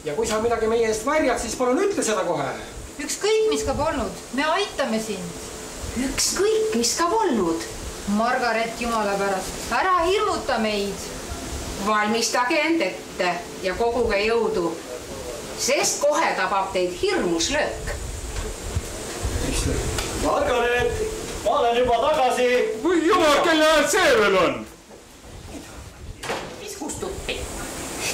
Ja kui sa midagi meie eest varjad, siis palun ütle seda kohe. Ükskõik, mis ka polnud. Me aitame sind. Ükskõik, mis ka polnud. Margaret, jumala pärast. Ära hirmuta meid. Valmistage end ette ja koguge jõudu, sest kohe tabab teid hirmus löök. Margaret, ma olen juba tagasi. Või jumal, kelle ajal see veel on? Mis kustuppi?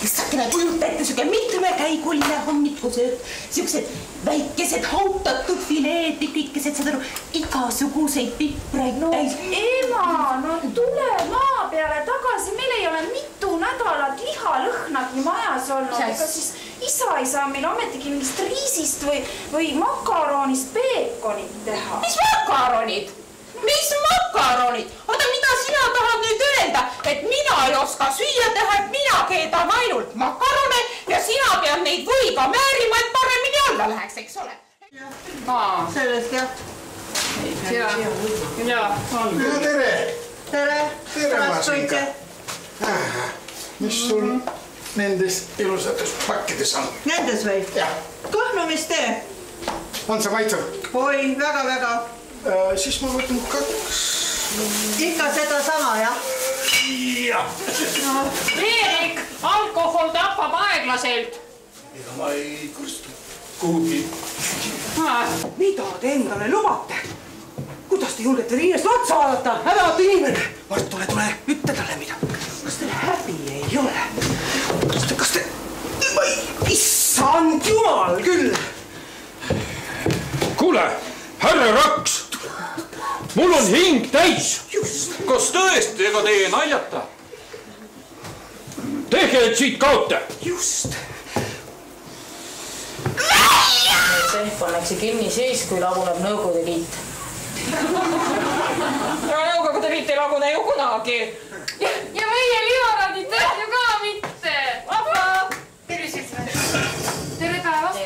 Sakene kujuta ette süge mitmekäiguline hommikusööt, siuksed väikesed hautatud fileed, pikikesed, saad aru, igasuguseid pipraid täis. Ema, no tule maa peale tagasi, meil ei ole mitu nädalat lihalõhnagi majas olnud. Ega siis isa ei saa meil ometigi mingist riisist või makaronist peekonit teha. Mis makaronid? Mis makaronid? Oota, mida sina tahad nüüd öelda, et mina ei oska süüa teha, et mina keedan ainult makarone ja sina pead neid võiga määrima, et paremini alla läheks, eks ole? Sellest jah. Ja. Tere! Tere! Tere, Masinka! Mis sul nendes ilusates pakkides on? Nendes või? Jah. Kõhnumist tee? On see maitsev? Oi, väga-väga. Siis ma võtan 2. Ikka seda sama, jah? Jah. Erik, alkohol tapab aeglaselt. Ega ma ei kustu kuhugi. Mida te endale lubate? Kuidas te julgete riiest otsa vaadata? Hädavatu inimene! Mart, tule, ütle talle mida. Kas teil häbi ei ole? Kas te... Issand jumal küll! Kuule, härra Raks! Mul on hing täis! Kas tõesti, ega teie naljata? Tehke, et siit kaote! Just! Tehv pannakse kinni siis, kui laguneb Nõukogude Liit. Nõukogude Liit ei lagune ju kunagi. Ja meie limonadid tehti ju ka mitte. Vaba! Tere päevast!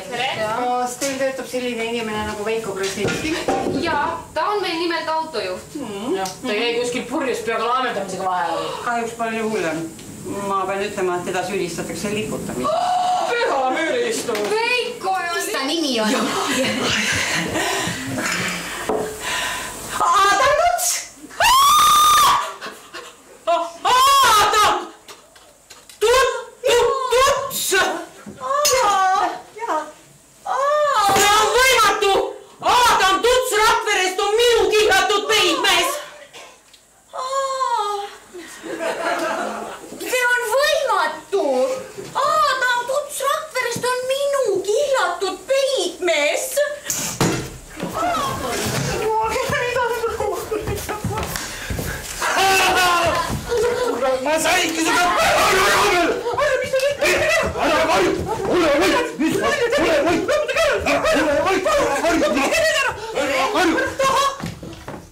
Kas teil töötab selline inimene nagu Veiko Krasinski? Jaa, ta on meil nimelt autojuht. Ta jäi kuskil purjus peaga laamendamisega vahel. Kahjuks palju hullem. Ma pean ütlema, et teda süüdistatakse liputamist. Püha müristus! Veiko ja... Mis ta nimi on? Adam Nuts! Adam! Tuts! See on võimatu! Adam Tuts Rakverest on minu kihlatud peidmees! See on võimatu! Adam Tuts Rakverest on minu kihlatud peidmees! Ma saingi seda... Mis ta nüüd? Ära varju! Ole võit! Mis? Ole võit!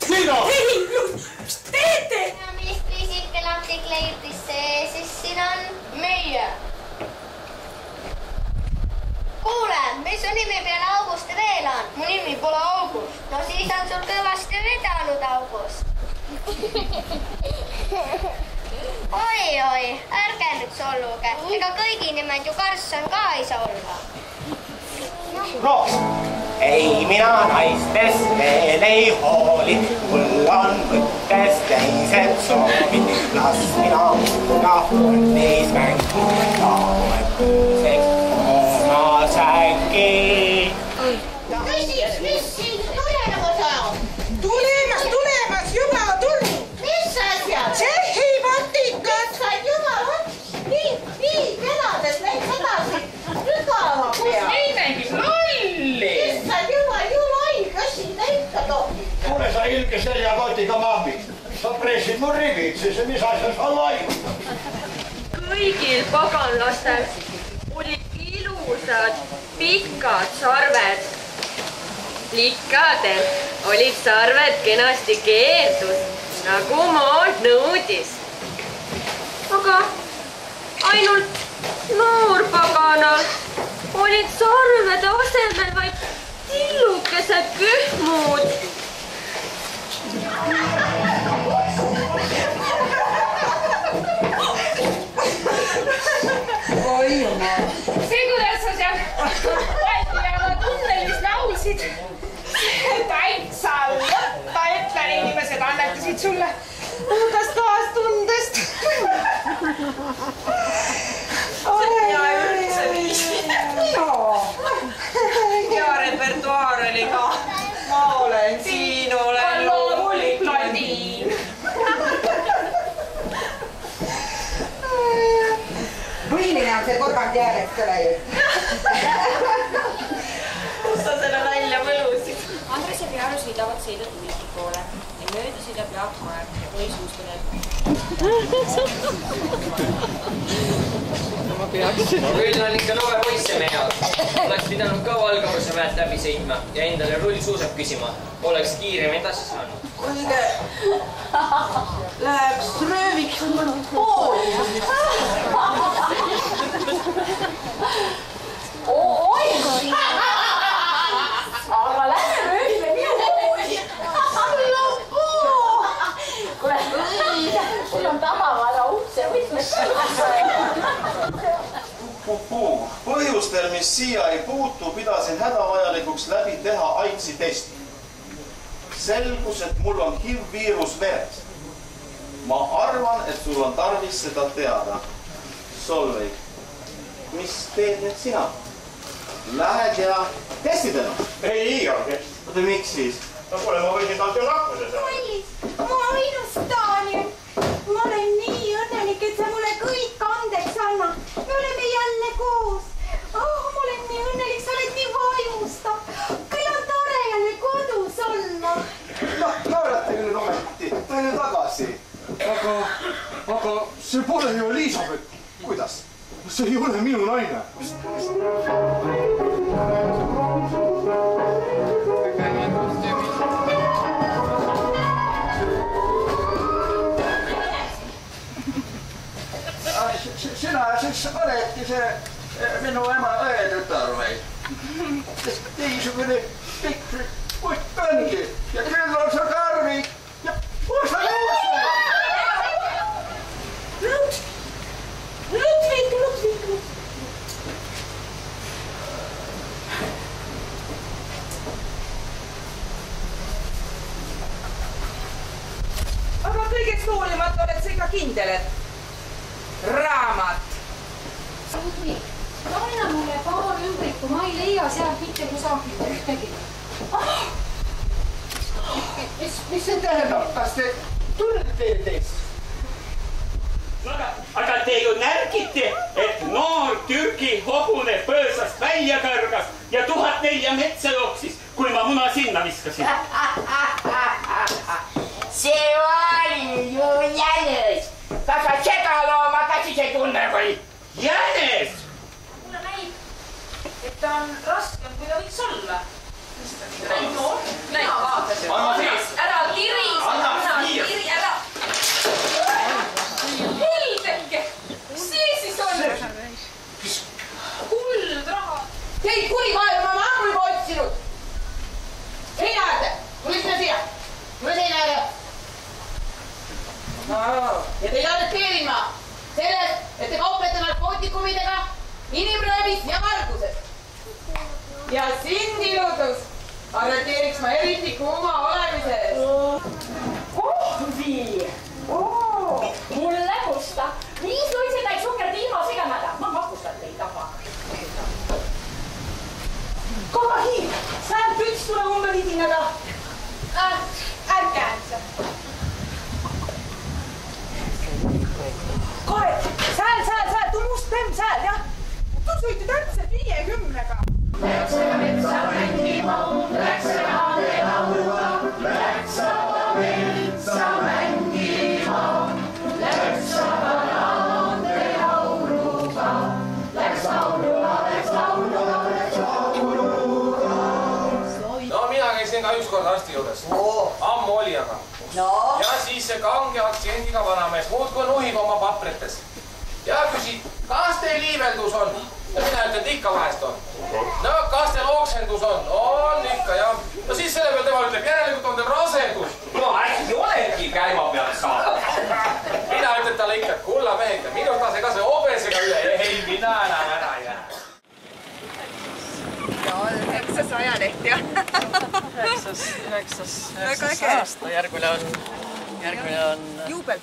Tiina! Mis teete? Ministri silkelaptik leidis see, siis siin on meie. Kuule, mis su nimi peale Auguste veel on? Mu nimi pole August. No siis on sul kõvasti vedanud August. Oi, ärge nüüd solluge. Ega kõigi nimed ju Karsson ka ei saa olla. Roos! Ei, mina naistest veel ei hooli. Mul on mõttes teised soovid. Las mina fondis mängu. Laometuseks oma sängi. Mis siin tulemas on? Tulemas, juba tulnud. Mis asjad? Tšehhi vatikad. Said jumal ots. Nii vedades neid sedasi sügava pea. Ei mängis lolli! Issand jumal, kõsin täita tohib. Kuule, sa ilge seljakotiga mammi. Sa pressid mu rivid, siis mis asja sa laiud? Kõigil paganlastel olid ilusad pikad sarved. Likadel olid sarved kenasti keerdud, nagu mood nõudis. Aga ainult noorpaganal olid sarvede asemel vaid tillukesed kühmud. Oi jumal. See, kuidas sa see korgand jäänestele ju. Kus sa selle välja mõlusid? Andres ja Pearu sõidavad sõidad Uliki poole ja mööda sõidab Jaak Koer ja poli suustuneb. Ma küll on ikka noore poisse mehed. Oleks pidanud ka Valgavuse mäed läbi sõitma ja endale rullsuusad küsima. Oleks kiirem edasi saanud. Kuulge, läheks rööviks pooli. Oi! Aga lähe röövime minu pooli. Kuule, sul on tavavara ukse võtmes. Põhjustel, mis siia ei puutu, pidasin hädavajalikuks läbi teha AIDSi testi. Selgus, et mul on HIV-viirus veres. Ma arvan, et sul on tarvis seda teada. Solveig, mis teed nüüd sina? Lähed ja testid ennast? Ei, Georgi. Oota, miks siis? No kuule, ma võisin talt ju nakkuse saada. Kallis, ma ainus Daniel. Ma olen nii õnnelik, et sa mulle kõik andeks anna. Me oleme jälle koos. Oh, ma olen nii õnnelik, sa oled nii vaimustav. Küll on tore jälle kodus olla. No, naerate küll ometi. Tõin ju tagasi. Aga see pole ju Elisabeth. Kuidas? See ei ole minu naine. Sina siis oledki see minu ema õetütar või? Niisugune pikk putt ongi ja küll on sa karvik ja pusa nõusse! Ludvig. Aga kõigest hoolimata oled sa ikka kindel, et raamat. Ludvig, laena mulle paar ümbrikku, ma ei leia sealt mitte kusagilt ühtegi. Mis see tähendab? Kas te tunnete teist? Aga te ju närgite, et noor Türgi hobune põõsast välja kõrgas ja 1004 metsa jooksis, kui ma muna sinna viskasin. See oli ju jänes. Kas sa seda looma ka siis ei tunne või? Jänes! Mulle näib, et ta on raskem, kui ta võiks olla. No, näib vaatasin. Ära kirise. Ära. Kuldeke. Mis see siis on? Kuldraha. Teid kuri maailma ma ammu juba otsinud. Seina äärde. Tule sinna siia. Tule seina äärde. Ja teid arreteerin ma sellest, et te kauplete narkootikumidega, inimröövis ja varguses. Ja sindilutus arreteeriks ma eriti kuuma olemise eest. Kohvi! Mulle musta. 5 luisetäis sukerd ilma segamata. Ma makustan teid taha. Koga hiil! Sääl püts tule umbe vidinada. Ärge äänse. Kohe, sääl, tuu must temm sääl, jah. Tuu sõiti täpselt 50-ga. Läks metsa mängima, läks maade laulma, läks metsa mängima, läks maade lauluga, läks lauluga. No mina käisin ka ükskord arsti juures. Ammu oli aga. Ja siis see kange aktsiendiga vanamees muudkui nuhib oma paprites. Ja küsid, kas teil liiveldus on? Ja mina ütlen, et ikka vahest on. No kas teil oksendus on? On ikka, jah. No siis selle peal tema ütleb, järelikult on teil rasedus. No äkki oledki käima pealt saada. Mina ütlen talle ikka, et kulla mehed, minust lase ka see obesega üle. Ei, mina enam ära ei lähe. Ja, 900 ajaleht, jah. 900 aasta järgmine on... Juubel.